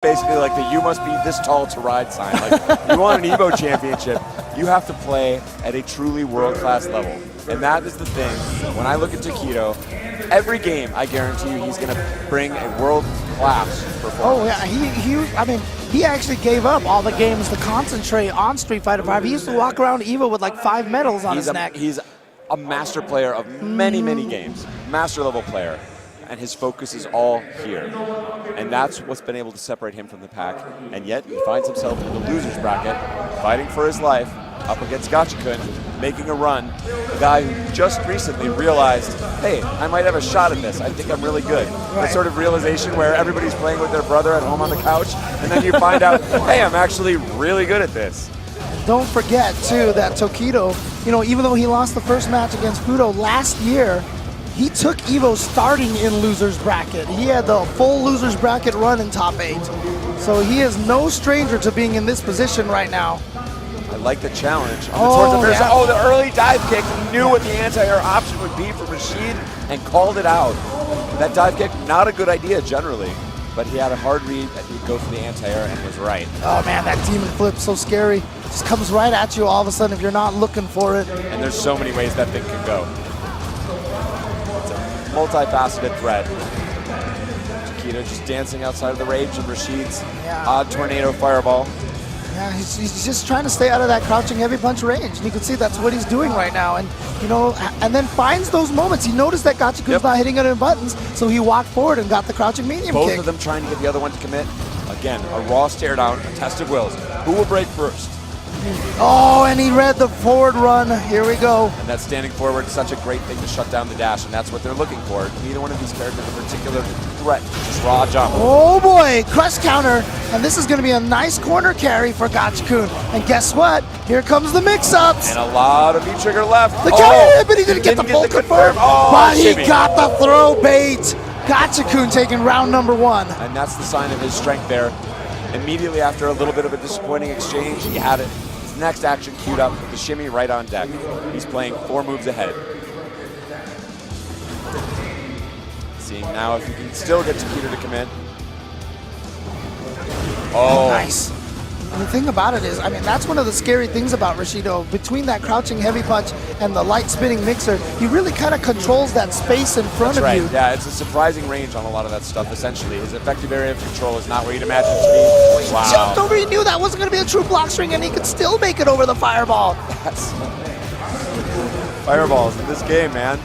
Basically like the "you must be this tall to ride" sign. Like, you want an EVO championship, you have to play at a truly world-class level. And that is the thing. When I look at Tokido, every game, I guarantee you, he's going to bring a world-class performance. Oh yeah, I mean, he actually gave up all the games to concentrate on Street Fighter V. He used to walk around EVO with like 5 medals on his neck. He's a master player of many, many games. Master level player. And his focus is all here. And that's what's been able to separate him from the pack. And yet he finds himself in the loser's bracket, fighting for his life, up against Gachikun, making a run. A guy who just recently realized, hey, I might have a shot at this. I think I'm really good. Right. That sort of realization where everybody's playing with their brother at home on the couch, and then you find out, hey, I'm actually really good at this. Don't forget, too, that Tokido, you know, even though he lost the first match against Fudo last year, he took EVO starting in loser's bracket. He had the full loser's bracket run in top 8. So he is no stranger to being in this position right now. I like the challenge. The early dive kick. He knew what the anti-air option would be for Rashid and called it out. That dive kick, not a good idea generally, but he had a hard read that he'd go for the anti-air and was right. Oh man, that demon flip, so scary. Just comes right at you all of a sudden if you're not looking for it. And there's so many ways that thing can go. Multifaceted threat. Tokido just dancing outside of the range of Rashid's odd tornado fireball. Yeah, he's just trying to stay out of that crouching heavy punch range. And you can see that's what he's doing right now. And, you know, and then finds those moments. He noticed that Gachikun's not hitting any buttons, so he walked forward and got the crouching medium kick. Both of them trying to get the other one to commit. Again, a raw stare down, a test of wills. Who will break first? Oh, and he read the forward run. Here we go. And that standing forward is such a great thing to shut down the dash, and that's what they're looking for. Neither one of these characters a particular threat, just raw jump. Oh boy, crush counter. And this is going to be a nice corner carry for Gachikun. And guess what? Here comes the mix-ups. And a lot of V-trigger left. The counter, but he didn't get the full confirm. But he got the throw bait. Gachikun taking round number 1. And that's the sign of his strength there. Immediately after a little bit of a disappointing exchange, he had it. His next action queued up with the shimmy right on deck. He's playing 4 moves ahead. Seeing now if he can still get Tokido to commit. Oh, nice. And the thing about it is, I mean, that's one of the scary things about Rashido. Between that crouching heavy punch and the light spinning mixer, he really kind of controls that space in front of you. Yeah, it's a surprising range on a lot of that stuff, essentially. His effective area of control is not where you'd imagine it to be. Wow. He jumped over, he knew that wasn't going to be a true block string, and he could still make it over the fireball. Fireballs in this game, man.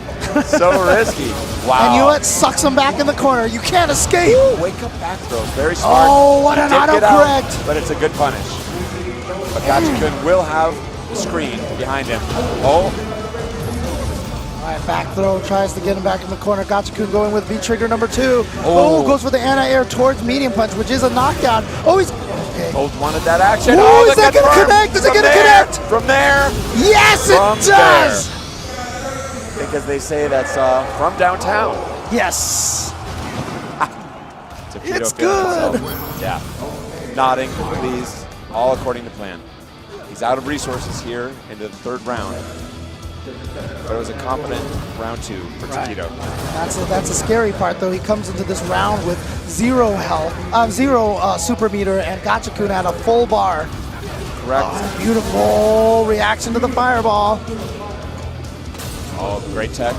So risky. Wow. And you know what? Sucks him back in the corner. You can't escape. Ooh, wake up back throw. Very smart. Oh, what an autocorrect. But it's a good punish. But Gachikun will have the screen behind him. Oh. All right, back throw. Tries to get him back in the corner. Gachikun going with V-trigger number 2. Oh, goes for the anti-air towards medium punch, which is a knockdown. Oh, he's... Okay. Both wanted that action. Oh, is that going to connect? Is it going to connect? From there. Yes, it does. Because they say that's from downtown. Yes. Tokido it's good. Yeah. Nodding, pleased, all according to plan. He's out of resources here into the 3rd round. But it was a competent round 2 for Tokido. That's a scary part, though. He comes into this round with 0 health, 0 super meter, and Gachikun had a full bar. Correct. Oh, beautiful reaction to the fireball. Oh, great tech.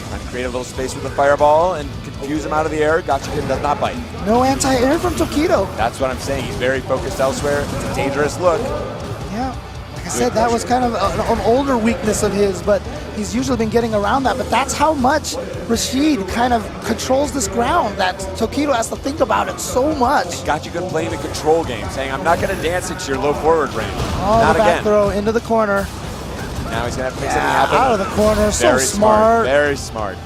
Trying to create a little space with the fireball and confuse him out of the air. Gachikun does not bite. No anti-air from Tokido. That's what I'm saying. He's very focused elsewhere. It's a dangerous look. Yeah. Like I said, that was kind of an older weakness of his, but he's usually been getting around that. But that's how much Rashid kind of controls this ground, that Tokido has to think about it so much. Gachikun playing the control game, saying, I'm not going to dance into your low forward range. Oh, not the back throw into the corner. Now he's going to have to make something happen. Out of the corner, so smart. Very smart.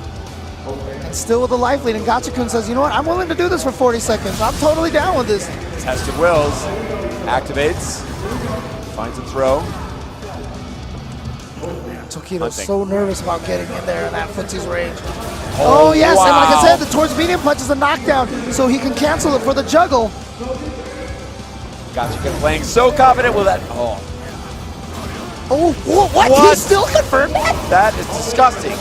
And still with the life lead, and Gachikun says, you know what, I'm willing to do this for 40 seconds. I'm totally down with this. Test of wills. Activates. Finds a throw. Tokido's so nervous about getting in there in that footsie's range. Oh yes, wow. And like I said, the towards medium punch is a knockdown, so he can cancel it for the juggle. Gachikun playing so confident with that. Oh, what? He still confirmed that? That is disgusting.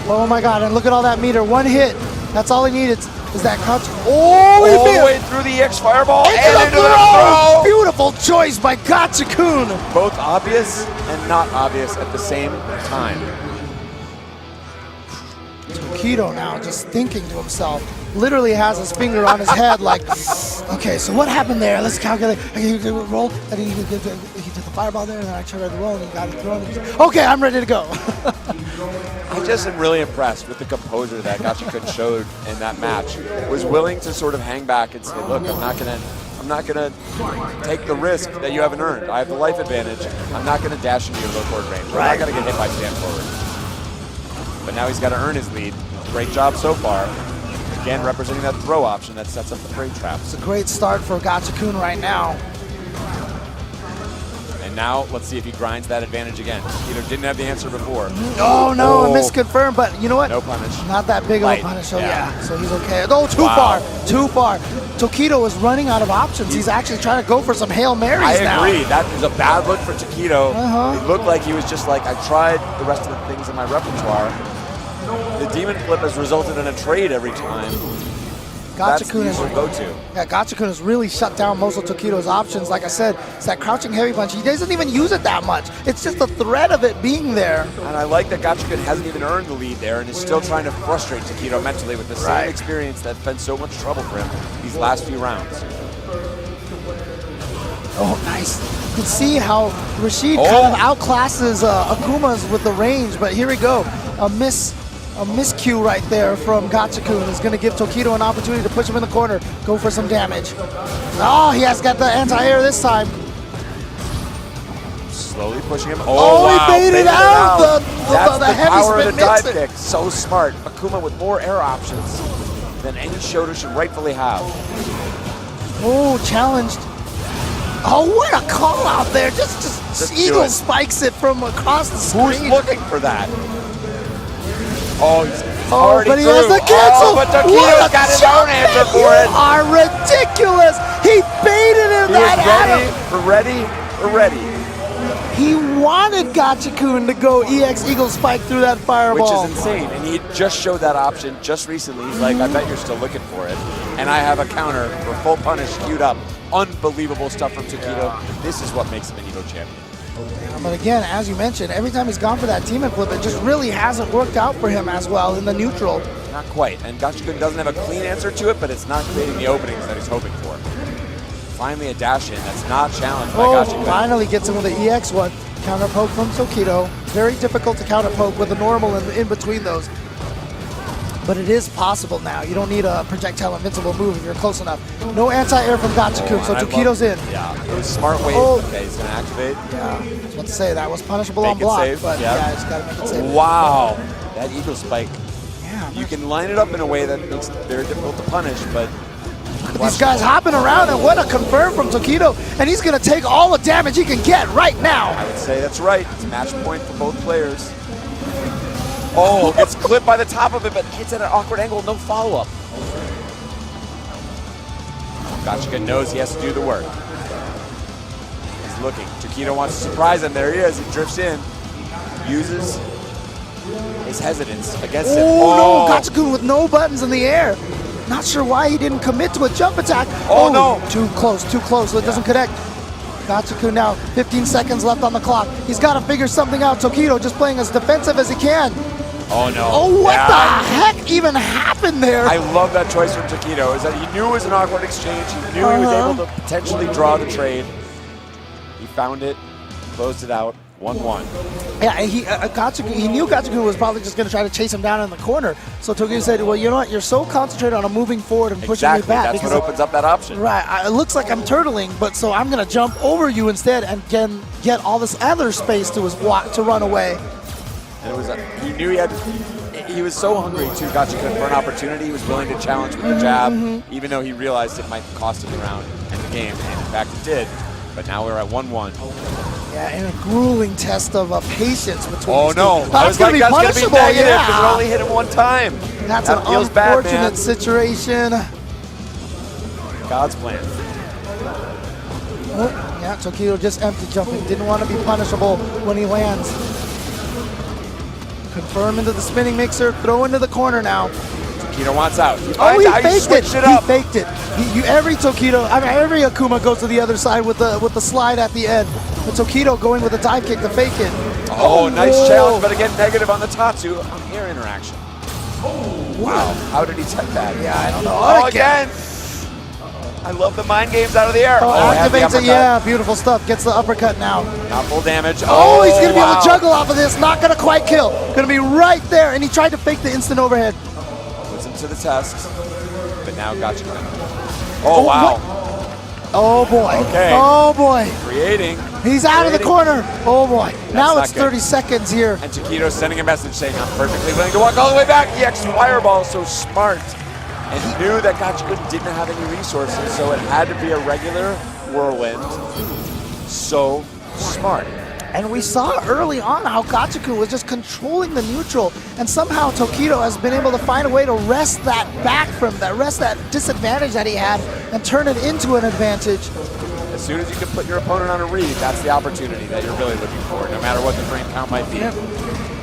Oh my God, and look at all that meter. 1 hit. That's all he needed. Is that crouch? All the way through the EX fireball and into the throw! Beautiful choice by Gachikun. Both obvious and not obvious at the same time. Tokido now just thinking to himself, literally has his finger on his head like, okay, so what happened there? Let's calculate. He did a roll, and he did the fireball there, and then I tried to roll, and he got it thrown. Okay, I'm ready to go. I just am really impressed with the composure that Gachikun showed in that match. Was willing to sort of hang back and say, look, I'm not gonna take the risk that you haven't earned. I have the life advantage. I'm not gonna dash into your low forward range. I'm not gonna get hit by stand forward. But now he's got to earn his lead. Great job so far. Again, representing that throw option that sets up the frame trap. It's a great start for Gachikun right now. And now, let's see if he grinds that advantage again. Tokido didn't have the answer before. Oh, no, a misconfirmed, but you know what? No punish. Not that big Light. of a punish, so yeah, so he's okay. Oh, too far. Tokido is running out of options. He's actually trying to go for some Hail Marys now. I agree. That is a bad look for Tokido. It looked like he was just like, I tried the rest of the things in my repertoire. The demon flip has resulted in a trade every time. Gachikun is go-to. Yeah, Gachikun has really shut down most of Tokido's options. Like I said, it's that crouching heavy punch. He doesn't even use it that much. It's just the threat of it being there. And I like that Gachikun hasn't even earned the lead there and is still trying to frustrate Tokido mentally with the same experience that's been so much trouble for him these last few rounds. Oh, nice. You can see how Rashid kind of outclasses Akuma's with the range, but here we go. A miscue right there from Gachikun is going to give Tokido an opportunity to push him in the corner, go for some damage. Oh, he has got the anti-air this time. Slowly pushing him. Oh, wow. He baited out the heavy power of spin the dive mixer. kick. So smart. Akuma with more air options than any Shoto should rightfully have. Oh, challenged. Oh, what a call out there. Just Eagle spikes it from across the screen. Who's looking for that? Oh, he's already but he through. has the cancel. But Tokido's got his own answer for it. You are ridiculous. He baited him that Ready. He wanted Gachikun to go EX Eagle Spike through that fireball. Which is insane. And he just showed that option just recently. He's like, I bet you're still looking for it. And I have a counter for full punish queued up. Unbelievable stuff from Tokido. This is what makes him an EVO champion. But again, as you mentioned, every time he's gone for that demon flip, it just really hasn't worked out for him as well in the neutral. Not quite. And Gachikun doesn't have a clean answer to it, but it's not creating the openings that he's hoping for. Finally a dash in that's not challenged by Gachikun. Finally gets him with the EX one. Counter poke from Tokido. Very difficult to counter poke with a normal in between those. But it is possible now. You don't need a projectile invincible move if you're close enough. No anti-air from Gachikun, so Tokido's in. Yeah, it was smart wave. Okay, he's gonna activate. Yeah, I was about to say that was punishable on block, but yeah, he's gotta make it safe. Wow, that Eagle Spike. Yeah, you can line it up in a way that makes it very difficult to punish, but these guys hopping around, and what a confirm from Tokido, and he's gonna take all the damage he can get right now. I would say that's right. It's match point for both players. Oh, gets clipped by the top of it, but hits at an awkward angle, no follow-up. Gachikun knows he has to do the work. He's looking. Tokido wants to surprise him. There he is. He drifts in. Uses his hesitance against him. Oh, no. Gachikun with no buttons in the air. Not sure why he didn't commit to a jump attack. Oh no. Too close, so it doesn't connect. Gachikun now, 15 seconds left on the clock. He's got to figure something out. Tokido just playing as defensive as he can. Oh no. Oh, what the heck even happened there? I love that choice from Tokido, is that he knew it was an awkward exchange. He knew he was able to potentially draw the trade. He found it, closed it out, 1-1. Yeah, he knew Gachikun was probably just going to try to chase him down in the corner. So Tokido said, well, you know what? You're so concentrated on moving forward and pushing me back. That's what opens up that option. Right. It looks like I'm turtling, but so I'm going to jump over you instead and get all this other space to run away. And it was he knew he was so hungry too, Gachikun, for an opportunity. He was willing to challenge with the jab, even though he realized it might cost him the round and the game, and in fact it did. But now we're at 1-1. Yeah, and a grueling test of patience between these two. That's going to be punishable, negative because it only hit him one time. That's an unfortunate situation. God's plan. Oh, yeah, Tokido just empty jumping. Didn't want to be punishable when he lands. Confirm into the spinning mixer, throw into the corner now. Tokido wants out. He Oh, finds he out, faked it. switched it He up. faked it. Every Tokido, every Akuma goes to the other side with the slide at the end. But Tokido going with a dive kick to fake it. Oh, nice whoa. challenge, but again, negative on the Tatsu on air interaction. Wow, how did he take that? Yeah, I don't know. Oh, again. I love the mind games out of the air. Oh, had the activates it. uppercut. Yeah, beautiful stuff. Gets the uppercut now. Not full damage. Oh, he's going to be able wow. to juggle off of this. Not going to quite kill. Going to be right there. And he tried to fake the instant overhead. Puts him to the test. But now Gachikun. Oh, wow. What? Oh, boy. Okay. Oh, boy. Creating. He's out of the corner. Oh, boy. Now not it's good. 30 seconds here. And Tokido's sending a message saying, I'm perfectly willing to walk all the way back. EX Fireball, so smart. And he knew that Gachikun didn't have any resources, so it had to be a regular whirlwind. So smart. And we saw early on how Gachikun was just controlling the neutral, and somehow Tokido has been able to find a way to wrest that back from that, wrest that disadvantage that he had, and turn it into an advantage. As soon as you can put your opponent on a read, that's the opportunity that you're really looking for, no matter what the frame count might be. Yep.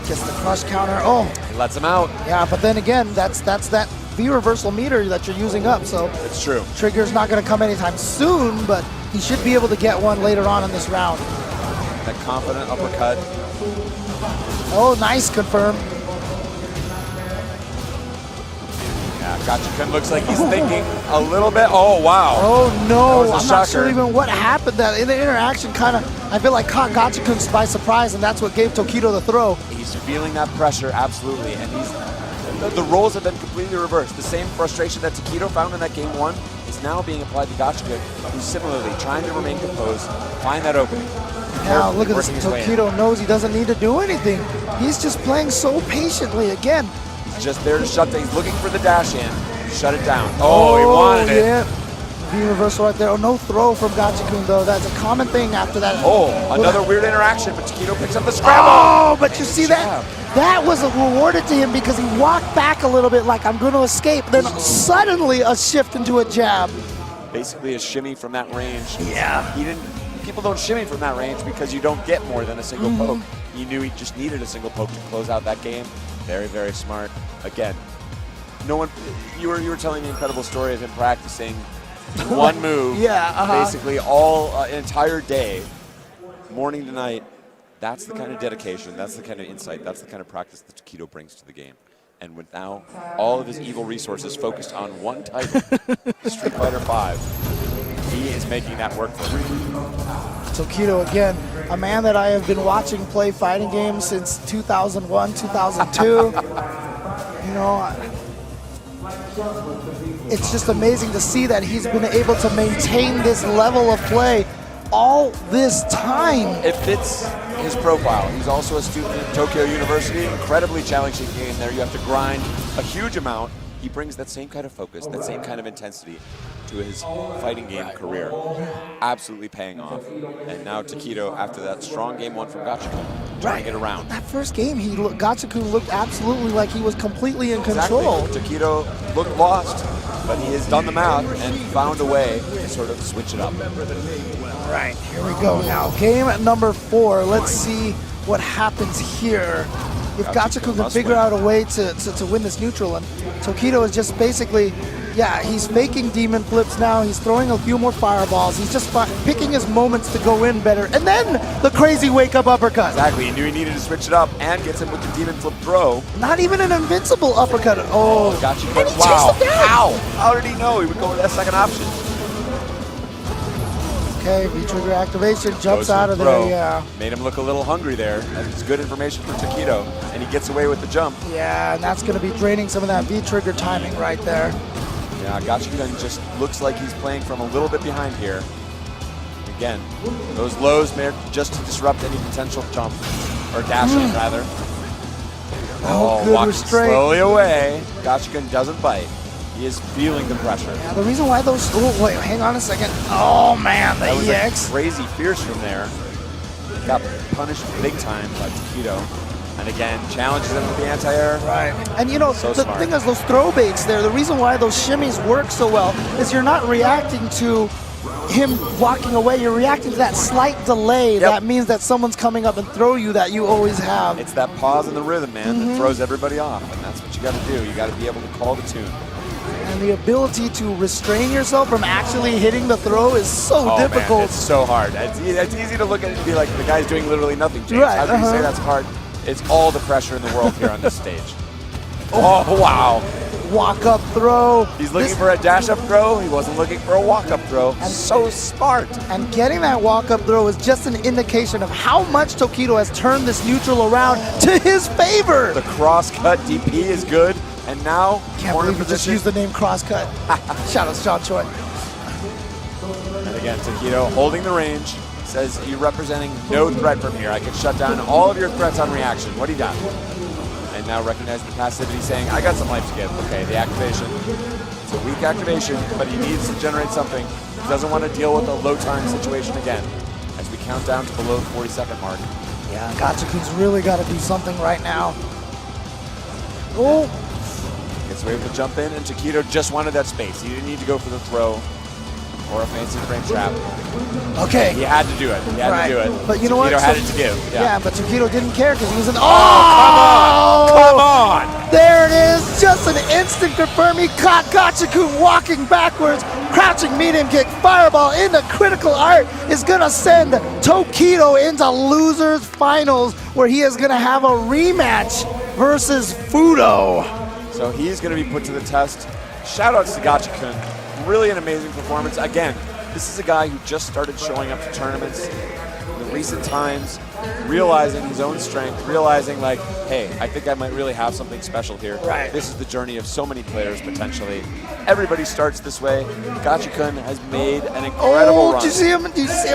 Gets the crush counter. Oh, He lets him out. yeah, but then again, that's that V reversal meter that you're using up, so It's true. trigger's not going to come anytime soon, but he should be able to get one later on in this round. That confident uppercut. Oh, nice, confirm. Yeah, Gachikun looks like he's thinking a little bit. Oh, wow. Oh no, That was a I'm not sure shocker. even what happened. That in the interaction kind of, I feel like caught Gachikun by surprise, and that's what gave Tokido the throw. He's feeling that pressure, absolutely. And the roles have been completely reversed. The same frustration that Tokido found in that game one is now being applied to Gachikun, who's similarly trying to remain composed, find that opening. Now look at this, Working his way in. Tokido knows he doesn't need to do anything. He's just playing so patiently again. He's just there to shut down. He's looking for the dash in, shut it down. Oh, he wanted it. Yeah. V reversal right there. Oh, no throw from Gachikun though. That's a common thing after that. Oh, another weird interaction, but Tokido picks up the scramble. Oh, but you see Good that? job. That was rewarded to him because he walked back a little bit like I'm going to escape. Then suddenly a shift into a jab. Basically a shimmy from that range. Yeah. He didn't. People don't shimmy from that range because you don't get more than a single Mm-hmm. poke. He knew he just needed a single poke to close out that game. Very, very smart. Again, no one. You were telling the incredible story of him practicing one move. Yeah, Basically all an entire day, morning to night. That's the kind of dedication. That's the kind of insight. That's the kind of practice that Tokido brings to the game. And with now all of his evil resources focused on one title, Street Fighter V, he is making that work for him. Tokido again, a man that I have been watching play fighting games since 2001, 2002. You know, it's just amazing to see that he's been able to maintain this level of play all this time. It fits his profile. He's also a student at Tokyo University, incredibly challenging game there. You have to grind a huge amount. He brings that same kind of focus, that same kind of intensity to his fighting game career. Absolutely paying off. And now Tokido, after that strong game one from Gachikun, trying to get around. That first game, Gachikun looked absolutely like he was completely in control. Exactly. Tokido looked lost, but he has done the math and found a way to sort of switch it up. Right, here we go now. Game number 4. Let's see what happens here. If Gachikun can figure out a way to win this neutral, and Tokido is just basically, yeah, he's faking demon flips now. He's throwing a few more fireballs. He's just picking his moments to go in better. And then the crazy wake-up uppercut. Exactly, he knew he needed to switch it up and gets him with the demon flip throw. Not even an invincible uppercut. Oh, Gachikun, and he wow, chased him down. how did he know he would go with that second option? Okay, V-trigger activation, jumps Goes out for of the there, throw. yeah. Made him look a little hungry there. That's good information for Tokido, and he gets away with the jump. Yeah, and that's going to be draining some of that V-trigger timing right there. Yeah, Gachikun just looks like he's playing from a little bit behind here. Again, those lows may just to disrupt any potential jump, or dashing rather. Oh, good walking restraint. slowly away. Gachikun doesn't bite. He is feeling the pressure. Yeah, the reason why those, oh, wait, hang on a second. Oh man, That was the a EX. crazy fierce from there. Got punished big time by Tokido. And again, challenges him with the anti-air. Right. And you know, So the smart. thing is those throw baits there, the reason why those shimmies work so well is you're not reacting to him walking away, you're reacting to that slight delay. Yep. That means that someone's coming up and throw you that you always have. It's that pause in the rhythm, man, that throws everybody off, and that's what you got to do. You got to be able to call the tune. And the ability to restrain yourself from actually hitting the throw is so Oh, difficult. man, it's so hard. It's easy to look at it and be like, the guy's doing literally nothing, James. Right, How can you say that's hard? It's all the pressure in the world here on this stage. Oh, wow. Walk up throw. He's looking for a dash up throw. He wasn't looking for a walk up throw. And so smart. And getting that walk up throw is just an indication of how much Tokido has turned this neutral around to his favor. The cross cut DP is good. And now, Can't corner believe you just position. used the name crosscut. Shout out to John Choi. And again, Tokido holding the range. Says, you're representing no threat from here. I can shut down all of your threats on reaction. What do you got? And now recognizing the passivity, saying, I got some life to give. Okay, the activation. It's a weak activation, but he needs to generate something. He doesn't want to deal with a low time situation again. As we count down to below the 40-second mark. Yeah, Gachikun's really got to do something right now. Oh, Gets away with the jump in, and Tokido just wanted that space. He didn't need to go for the throw or a fancy frame trap. okay. He had to do it. He had to do it. But you know what? Tokido had it to give. Yeah, but Tokido didn't care because he was in. Oh, come on! There it is, just an instant confirm. He caught Gachikun walking backwards, crouching medium kick, fireball into critical art is gonna send Tokido into losers finals where he is gonna have a rematch versus Fudo. So he's going to be put to the test. Shout outs to Gachikun. Really an amazing performance. Again, this is a guy who just started showing up to tournaments in the recent times, realizing his own strength, realizing like, hey, I think I might really have something special here. Right. This is the journey of so many players potentially. Everybody starts this way. Gachikun has made an incredible run. Did you see him? Did you see him?